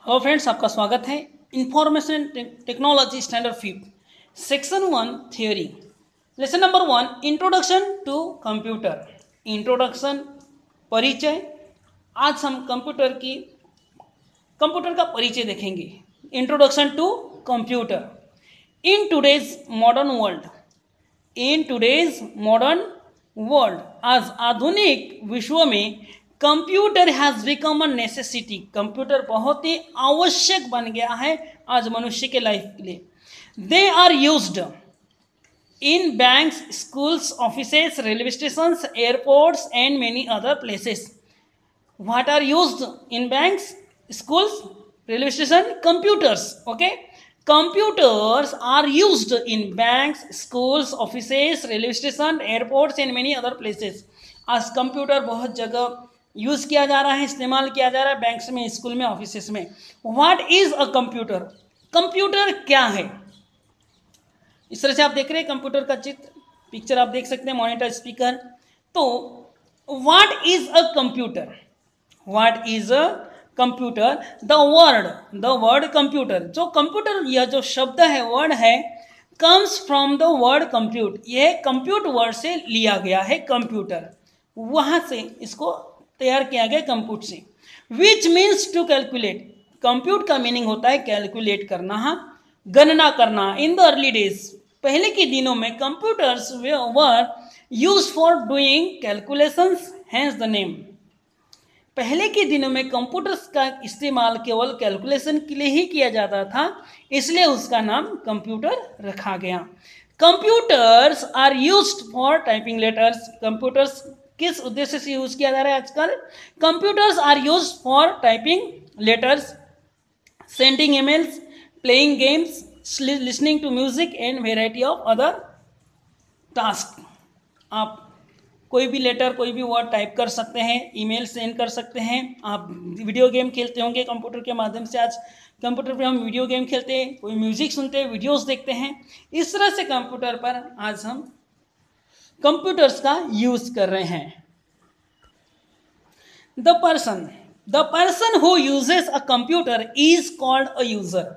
Hello friends, आपका स्वागत है। Information technology standard 5 section 1 theory lesson number 1 introduction to computer. Introduction परिचय। आज हम कंप्यूटर का परिचय देखेंगे। Introduction to computer. In today's modern world आज आधुनिक विश्व में computer has become a necessity. Computer बहुत ही आवश्यक बन गया है आज मनुष्य के लाइफ के लिए। They are used in banks, schools, offices, railway station, airports and many other places. What are used in banks, schools, railway station? Computers. Okay, computers are used in banks, schools, offices, railway station, airports and many other places. आज computer बहुत जगह use किया जा रहा है, इस्तेमाल किया जा रहा है, बैंक्स में, स्कूल में, ऑफिसेस में। What is a computer? Computer क्या है? इस तरह से आप देख रहे हैं कंप्यूटर का चित्र, पिक्चर आप देख सकते हैं, मॉनिटर, स्पीकर। तो what is a computer? What is a computer? The word computer, जो कंप्यूटर, यह जो शब्द है, वर्ड है, comes from the word compute. यह कंप्यूट वर्ड से लिया गया है, कंप्यूटर, वहां से इसको तैयार किया गया कंप्यूट से। Which means to calculate. Compute का मीनिंग होता है कैलकुलेट करना, गणना करना। इन द अर्ली डेज, पहले के दिनों में computers were use for doing calculations, hence the name. पहले के दिनों में कंप्यूटर्स का इस्तेमाल केवल कैलकुलेशन के लिए ही किया जाता था, इसलिए उसका नाम कंप्यूटर रखा गया। Computers are used for typing letters. Computers किस उद्देश्य से यूज किया जा रहा है आजकल? Computers are used for typing letters, sending emails, playing games, listening to music and variety of other task. आप कोई भी लेटर, कोई भी वर्ड टाइप कर सकते हैं, ईमेल सेंड कर सकते हैं। आप वीडियो गेम खेलते होंगे कंप्यूटर के माध्यम से। आज कंप्यूटर पे हम वीडियो गेम खेलते हैं, कोई म्यूजिक सुनते हैं, वीडियोस देखते हैं। इस तरह से कंप्यूटर पर आज हम कंप्यूटर्स का यूज कर रहे हैं। The person who uses a computer is called a user.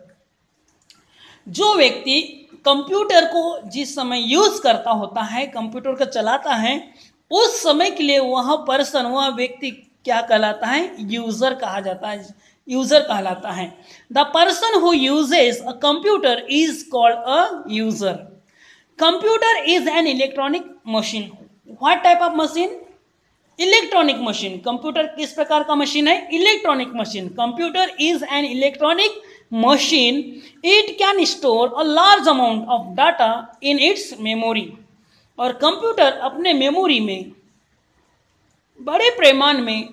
जो व्यक्ति कंप्यूटर को जिस समय यूज करता होता है, कंप्यूटर को चलाता है, उस समय के लिए वह पर्सन, वह व्यक्ति क्या कहलाता है? यूजर कहा जाता है, यूजर कहलाता है। The person who uses a computer is called a user. Computer is an electronic machine. What type of machine? Electronic machine. Computer किस प्रकार का मशीन है? Electronic machine. Computer is an electronic machine. It can store a large amount of data in its memory. और computer अपने memory में बड़े पैमाने में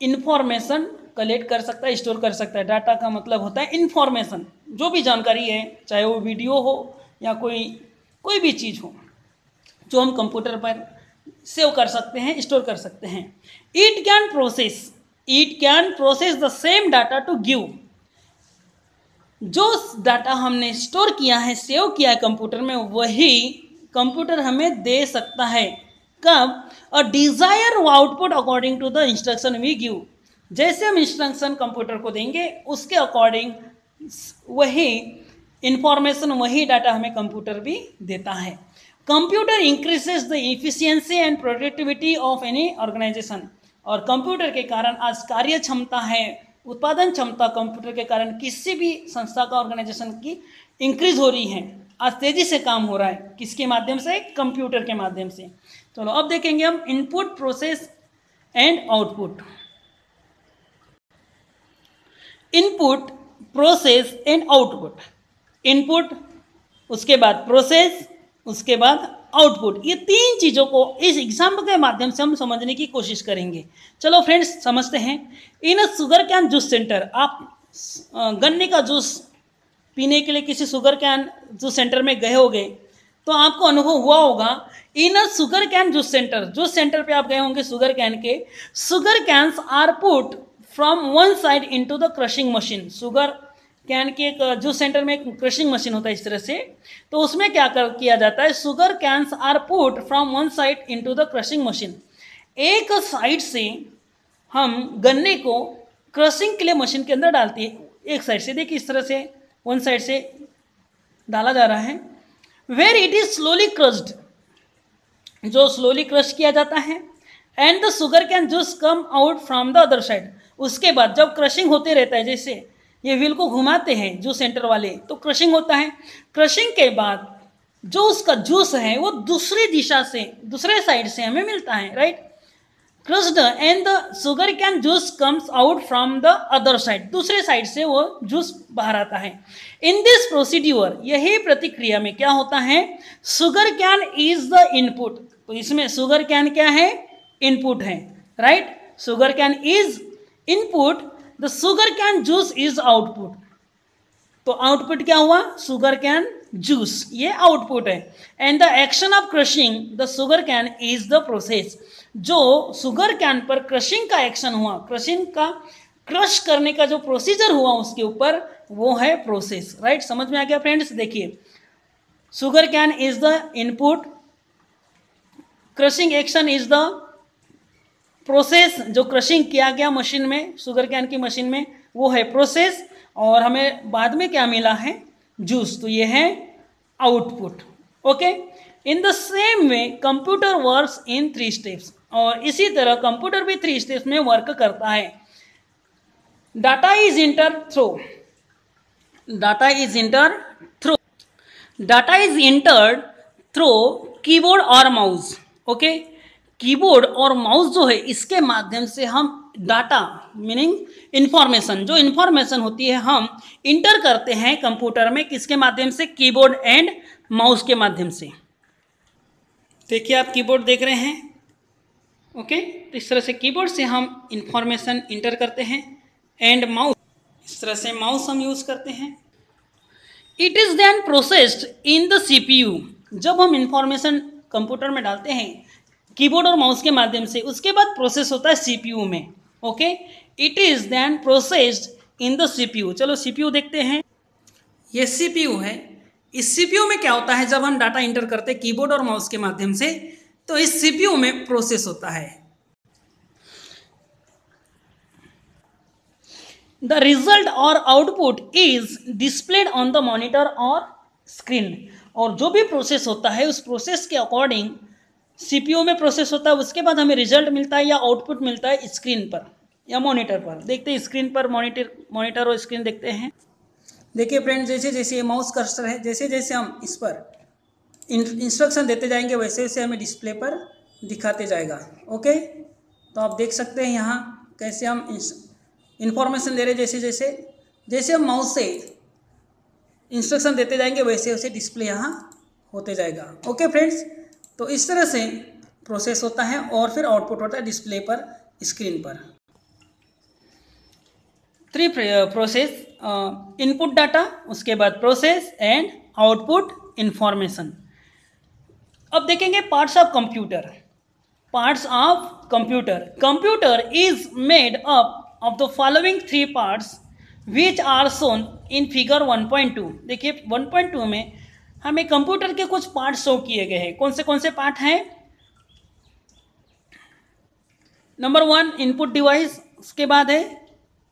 इंफॉर्मेशन कलेक्ट कर सकता है, स्टोर कर सकता है। डाटा का मतलब होता है इंफॉर्मेशन, जो भी जानकारी है, चाहे वो वीडियो हो या कोई भी चीज़ हो, जो हम कंप्यूटर पर सेव कर सकते हैं, स्टोर कर सकते हैं। It can process the same data to give. जो डाटा हमने स्टोर किया है, सेव किया है कंप्यूटर में, वही कंप्यूटर हमें दे सकता है। कब? A desire output according to the instruction we give. जैसे हम इंस्ट्रक्शन कंप्यूटर को देंगे, उसके अकॉर्डिंग वही इंफॉर्मेशन, वही डाटा हमें कंप्यूटर भी देता है। Computer increases the efficiency and productivity of any organisation. और कंप्यूटर के कारण आज कार्य क्षमता है, उत्पादन क्षमता कंप्यूटर के कारण किसी भी संस्था का, ऑर्गेनाइजेशन की इंक्रीज हो रही है। आज तेजी से काम हो रहा है, किसके माध्यम से? कंप्यूटर के माध्यम से। चलो अब देखेंगे हम input, process and output. Input, process and output. Input, उसके बाद प्रोसेस, उसके बाद आउटपुट। ये तीन चीज़ों को इस एग्जाम्पल के माध्यम से हम समझने की कोशिश करेंगे। चलो फ्रेंड्स समझते हैं। इन शुगर कैन जूस सेंटर, आप गन्ने का जूस पीने के लिए किसी शुगर कैन जूस सेंटर में गए होंगे, तो आपको अनुभव हुआ होगा। In a sugar cane juice centre, juice centre पे आप गए होंगे शुगर कैन के। Sugar canes are put from one side into the crushing machine. Sugar cane के एक जूस सेंटर में एक क्रशिंग मशीन होता है इस तरह से। तो उसमें क्या किया जाता है? Sugar canes are put from one side into the crushing machine. एक साइड से हम गन्ने को क्रशिंग के लिए मशीन के अंदर डालते हैं, एक साइड से, देखिए इस तरह से वन साइड से डाला जा रहा है। Where it is slowly crushed, जो स्लोली क्रश किया जाता है, and the sugar cane juice come out from the other side. उसके बाद जब क्रशिंग होते रहता है, जैसे ये व्हील को घुमाते हैं जूस सेंटर वाले, तो क्रशिंग होता है। क्रशिंग के बाद जो उसका जूस है वो दूसरी दिशा से, दूसरे साइड से हमें मिलता है, right. Crushed and the sugar cane juice comes out from the other side, दूसरे साइड से वो जूस बाहर आता है। इन दिस प्रोसीड्यूर, यही प्रतिक्रिया में क्या होता है, sugar cane is the input. तो इसमें शुगर कैन क्या है, इनपुट है, right. Sugar cane is input, the sugar cane juice is output. तो आउटपुट क्या हुआ, शुगर कैन जूस, ये आउटपुट है। And the action of crushing the sugar can is the process. जो शुगर कैन पर क्रशिंग का action हुआ, crushing का क्रश करने का जो प्रोसीजर हुआ उसके ऊपर, वो है प्रोसेस, राइट। समझ में आ गया फ्रेंड्स। देखिए sugar cane is the input, crushing action is the process. जो क्रशिंग किया गया मशीन में, शुगर कैन की मशीन में, वो है प्रोसेस। और हमें बाद में क्या मिला है, जूस, तो ये है output. Okay, in the same way computer works in 3 steps. और इसी तरह कंप्यूटर भी 3 स्टेप्स में वर्क करता है। Data is inter through, data is inter through, data is entered through keyboard और माउस। ओके, कीबोर्ड और माउस जो है, इसके माध्यम से हम डाटा मीनिंग इंफॉर्मेशन, जो इंफॉर्मेशन होती है हम इंटर करते हैं कंप्यूटर में, किसके माध्यम से, कीबोर्ड एंड माउस के माध्यम से। देखिए आप कीबोर्ड देख रहे हैं, ओके। तो इस तरह से कीबोर्ड से हम इंफॉर्मेशन इंटर करते हैं, एंड माउस, इस तरह से माउस हम यूज करते हैं। It is then processed in the CPU. जब हम इंफॉर्मेशन कंप्यूटर में डालते हैं कीबोर्ड और माउस के माध्यम से, उसके बाद प्रोसेस होता है सीपीयू में। Okay, it is then processed in the CPU. चलो सीपीयू देखते हैं, ये सीपीयू है। इस सीपीयू में क्या होता है, जब हम डाटा इंटर करते हैं कीबोर्ड और माउस के माध्यम से, तो इस सीपीयू में प्रोसेस होता है। द रिजल्ट और output is displayed on the monitor और स्क्रीन। और जो भी प्रोसेस होता है उस प्रोसेस के अकॉर्डिंग सीपीयू में प्रोसेस होता है, उसके बाद हमें रिजल्ट मिलता है या आउटपुट मिलता है स्क्रीन पर या मॉनिटर पर। देखते हैं स्क्रीन पर, मॉनिटर और स्क्रीन देखते हैं। देखिए फ्रेंड, जैसे जैसे ये माउस कर्सर है, जैसे जैसे हम इस पर इंस्ट्रक्शन देते जाएंगे, वैसे वैसे हमें डिस्प्ले पर दिखाते जाएगा। ओके, तो आप देख सकते हैं यहाँ कैसे हम इंफॉर्मेशन दे रहे हैं। जैसे जैसे जैसे हम माउस से इंस्ट्रक्शन देते जाएंगे, वैसे वैसे डिस्प्ले यहाँ होते जाएगा। ओके फ्रेंड्स, तो इस तरह से प्रोसेस होता है और फिर आउटपुट होता है डिस्प्ले पर, स्क्रीन पर। 3 प्रोसेस, इनपुट डाटा, उसके बाद प्रोसेस एंड आउटपुट इंफॉर्मेशन। अब देखेंगे parts of computer. Parts of computer, computer is made up of the following 3 parts which are shown in figure 1.2। देखिए 1.2 में हमें कंप्यूटर के कुछ पार्ट शो किए गए हैं। कौन से पार्ट हैं, नंबर 1 इनपुट डिवाइस, उसके बाद है,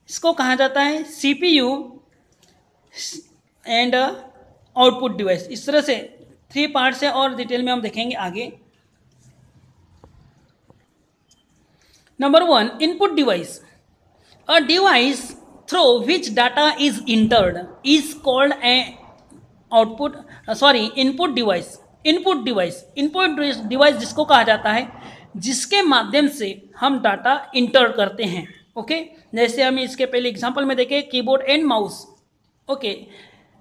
इसको कहा जाता है सीपीयू एंड आउटपुट डिवाइस। इस तरह से 3 पार्ट्स है और डिटेल में हम देखेंगे आगे। Number 1 input device, a device through which data is entered is called a output, input device. Input device जिसको कहा जाता है जिसके माध्यम से हम डाटा इंटर करते हैं। ओके, जैसे हम इसके पहले एग्जांपल में देखें keyboard and mouse. Okay,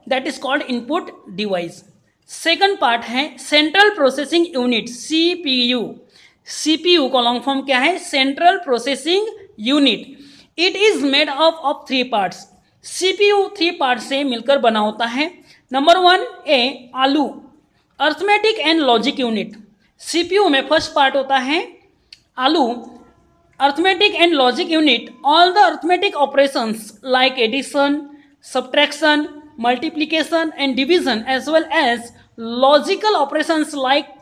that is called input device. Second part है central processing unit, CPU. CPU का लॉन्ग फॉर्म क्या है, central processing unit. It is made up of 3 parts. CPU 3 part से मिलकर बना होता है। Number 1 a ALU, arithmetic and logic unit. CPU में फर्स्ट पार्ट होता है ALU, arithmetic and logic unit. All the arithmetic operations like addition, subtraction, multiplication and division as well as logical operations like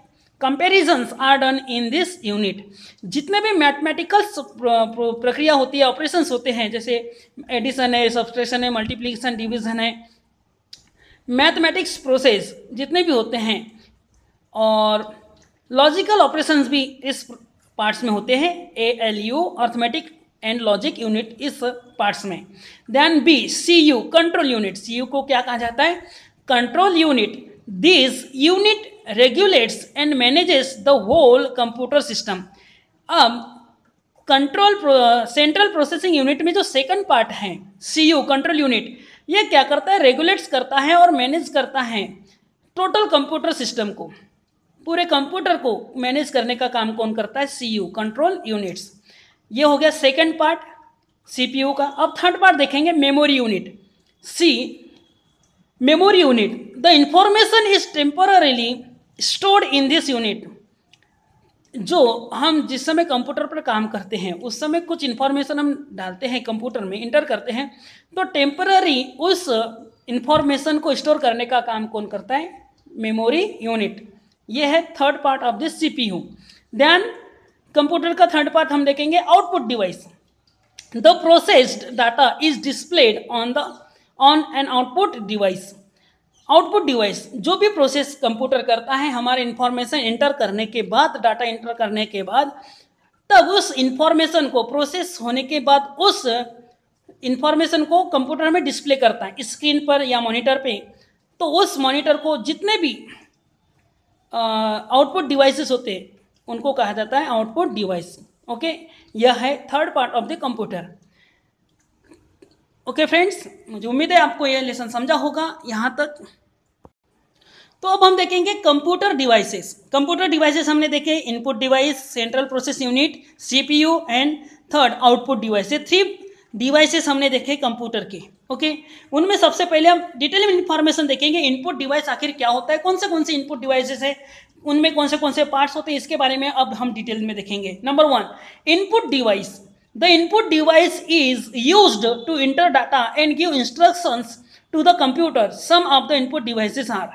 comparisons are done in this unit. जितने भी mathematical प्रक्रिया होती है, operations होते हैं, जैसे एडिशन है, सब्सट्रैक्शन है, मल्टीप्लिकेशन, डिवीजन है, मैथमेटिक्स प्रोसेस जितने भी होते हैं, और लॉजिकल ऑपरेशंस भी इस पार्ट्स में होते हैं, ALU arithmetic and logic unit इस पार्ट्स में। Then B CU control unit. CU को क्या कहा जाता है? Control unit. This unit regulates and manages the whole computer system. अब कंट्रोल सेंट्रल प्रोसेसिंग यूनिट में जो सेकंड पार्ट है CU कंट्रोल यूनिट, ये क्या करता है? रेगुलेट्स करता है और मैनेज करता है टोटल कंप्यूटर सिस्टम को, पूरे कंप्यूटर को मैनेज करने का काम कौन करता है? CU control units. ये हो गया सेकंड पार्ट CPU का। अब थर्ड पार्ट देखेंगे, memory unit. C memory unit. The information is temporarily stored in this unit. जो हम जिस समय कंप्यूटर पर काम करते हैं उस समय कुछ इंफॉर्मेशन हम डालते हैं कंप्यूटर में, इंटर करते हैं, तो टेम्पररी उस इंफॉर्मेशन को स्टोर करने का काम कौन करता है? Memory unit. ये है third part of this CPU। Then computer का थर्ड पार्ट हम देखेंगे, output device. The processed data is displayed on an output device. Output device जो भी प्रोसेस कंप्यूटर करता है, हमारे इंफॉर्मेशन इंटर करने के बाद, डाटा इंटर करने के बाद, तब उस इंफॉर्मेशन को प्रोसेस होने के बाद उस इंफॉर्मेशन को कंप्यूटर में डिस्प्ले करता है स्क्रीन पर या मॉनिटर पे। तो उस मॉनिटर को जितने भी आउटपुट डिवाइसेस होते हैं उनको कहा जाता है आउटपुट डिवाइस। ओके, यह है third part of the computer. Okay friends, मुझे उम्मीद है आपको यह लेसन समझा होगा यहाँ तक। तो अब हम देखेंगे कंप्यूटर डिवाइसेस। कंप्यूटर डिवाइसेस हमने देखे, input device, central process unit, CPU and third output device. 3 devices हमने देखे कंप्यूटर के। ओके, उनमें सबसे पहले हम डिटेल में इंफॉर्मेशन देखेंगे, इनपुट डिवाइस आखिर क्या होता है, कौन से इनपुट डिवाइसेस है, उनमें कौन से पार्ट्स होते हैं, इसके बारे में अब हम डिटेल में देखेंगे। Number 1, input device. The input device is used to enter data and give instructions to the computer. Some of the input devices are.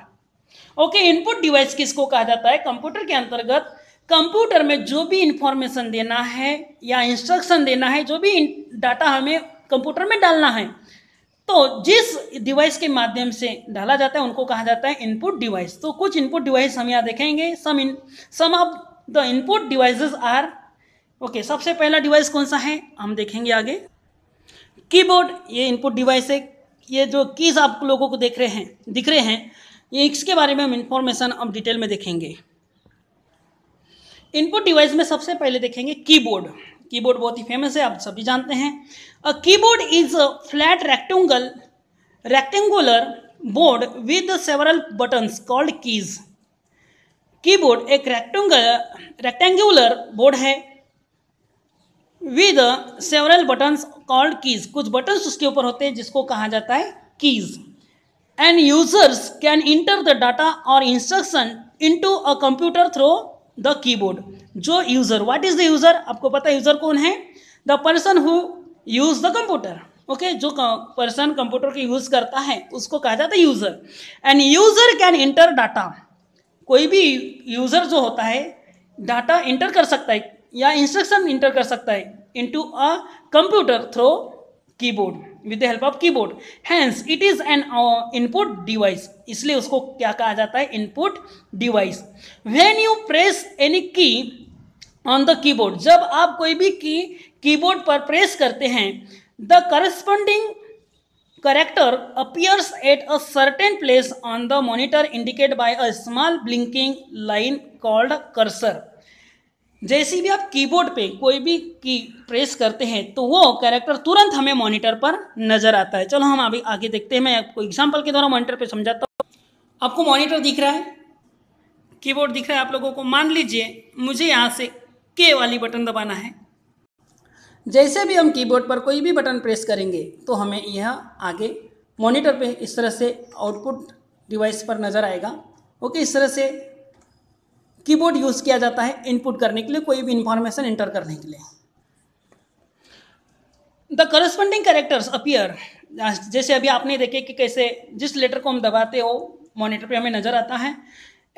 Okay, input device किसको कहा जाता है? कंप्यूटर के अंतर्गत कंप्यूटर में जो भी इंफॉर्मेशन देना है या इंस्ट्रक्शन देना है, जो भी डाटा हमें कंप्यूटर में डालना है, तो जिस डिवाइस के माध्यम से डाला जाता है उनको कहा जाता है इनपुट डिवाइस। तो कुछ इनपुट डिवाइस हम यहाँ देखेंगे। Some of the input devices are. Okay, सबसे पहला डिवाइस कौन सा है हम देखेंगे आगे। कीबोर्ड, ये इनपुट डिवाइस है। ये जो कीज आप लोगों को दिख रहे हैं, ये इसके बारे में हम इंफॉर्मेशन अब डिटेल में देखेंगे। इनपुट डिवाइस में सबसे पहले देखेंगे कीबोर्ड। कीबोर्ड बहुत ही फेमस है, आप सभी जानते हैं। A keyboard is a flat rectangular board with several buttons called keys. Keyboard एक रेक्टेंगुलर बोर्ड है with several buttons called keys. कुछ बटन्स उसके ऊपर होते हैं जिसको कहा जाता है keys. And users can enter the data और instruction into a computer through the keyboard. जो user, what is the user? आपको पता है यूजर कौन है? The person who use the computer. Okay, जो पर्सन कंप्यूटर को यूज करता है उसको कहा जाता है user. And user can inter data. कोई भी यूजर जो होता है डाटा इंटर कर सकता है या इंस्ट्रक्शन इंटर कर सकता है into a computer through keyboard with the help of keyboard. Hence it is an input device. इसलिए उसको क्या कहा जाता है? input device. When you press any key on the keyboard, जब आप कोई भी की कीबोर्ड पर प्रेस करते हैं, the corresponding character appears at a certain place on the monitor indicated by a small blinking line called cursor. जैसे भी आप कीबोर्ड पे कोई भी की प्रेस करते हैं तो वो कैरेक्टर तुरंत हमें मॉनिटर पर नजर आता है। चलो हम अभी आगे देखते हैं। मैं आपको एग्जांपल के द्वारा मॉनिटर पे समझाता हूँ। आपको मॉनिटर दिख रहा है, कीबोर्ड दिख रहा है आप लोगों को। मान लीजिए मुझे यहाँ से के वाली बटन दबाना है। जैसे भी हम कीबोर्ड पर कोई भी बटन प्रेस करेंगे तो हमें यह आगे मॉनिटर पे इस तरह से आउटपुट डिवाइस पर नजर आएगा। ओके, इस तरह से कीबोर्ड यूज किया जाता है इनपुट करने के लिए, कोई भी इंफॉर्मेशन इंटर करने के लिए। द करस्पॉन्डिंग कैरेक्टर्स अपीयर, जैसे अभी आपने देखे कि कैसे जिस लेटर को हम दबाते हो मॉनिटर पे हमें नजर आता है।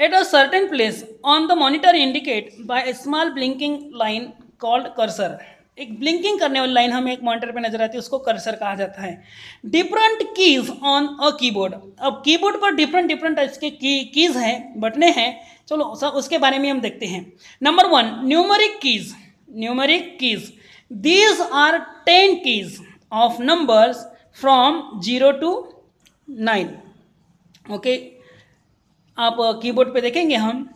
At a certain place on the monitor indicate bye A small blinking line called cursor. एक ब्लिंकिंग करने वाली लाइन हमें एक मॉनिटर पे नजर आती है, उसको कर्सर कहा जाता है। Different keys on a keyboard. अब कीबोर्ड पर डिफरेंट टाइप्स के कीज हैं, बटने हैं। चलो सब उसके बारे में हम देखते हैं। Number 1, numeric keys. These are 10 keys of numbers from 0 to 9। Okay, आप कीबोर्ड पे देखेंगे, हम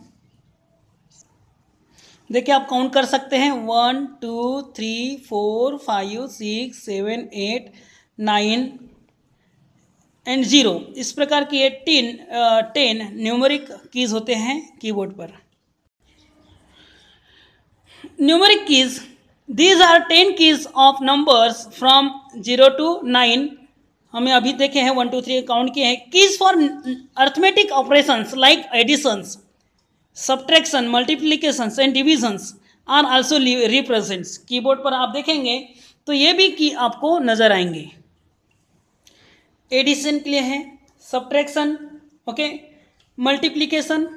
देखिए आप काउंट कर सकते हैं 1 2 3 4 5 6 7 8 9 एंड 0। इस प्रकार की ये 10 न्यूमेरिक कीज होते हैं कीबोर्ड पर। Numeric keys, these are 10 keys of numbers from 0 to 9। हमें अभी देखे हैं 1 2 3 काउंट किए हैं। Keys for arithmetic operations like additions, subtraction, multiplications and divisions are also represents. Keyboard पर आप देखेंगे तो ये भी की आपको नजर आएंगे। एडिशन के लिए है, सब्ट्रैक्शन, ओके, मल्टीप्लिकेशन,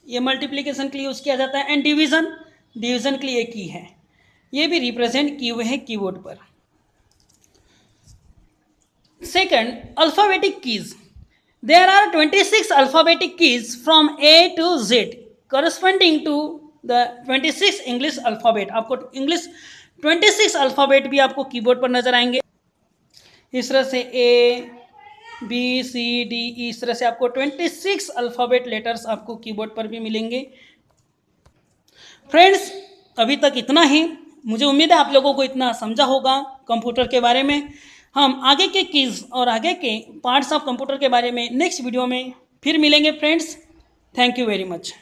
ये मल्टीप्लिकेशन के लिए यूज किया जाता है, एंड डिवीजन के लिए की है, ये भी रिप्रेजेंट किए हुए हैं कीबोर्ड पर। Second, alphabetic keys. There are 26 alphabetic keys from A to Z corresponding to the 26 English alphabet. आपको इंग्लिश 26 अल्फ़ाबेट भी आपको कीबोर्ड पर नजर आएंगे। इस तरह से A B C D E, इस तरह से आपको 26 अल्फ़ाबेट लेटर्स आपको कीबोर्ड पर भी मिलेंगे। फ्रेंड्स, अभी तक इतना ही। मुझे उम्मीद है आप लोगों को इतना समझा होगा कंप्यूटर के बारे में। हम आगे के कीज और आगे के पार्ट्स ऑफ कंप्यूटर के बारे में नेक्स्ट वीडियो में फिर मिलेंगे friends. Thank you very much.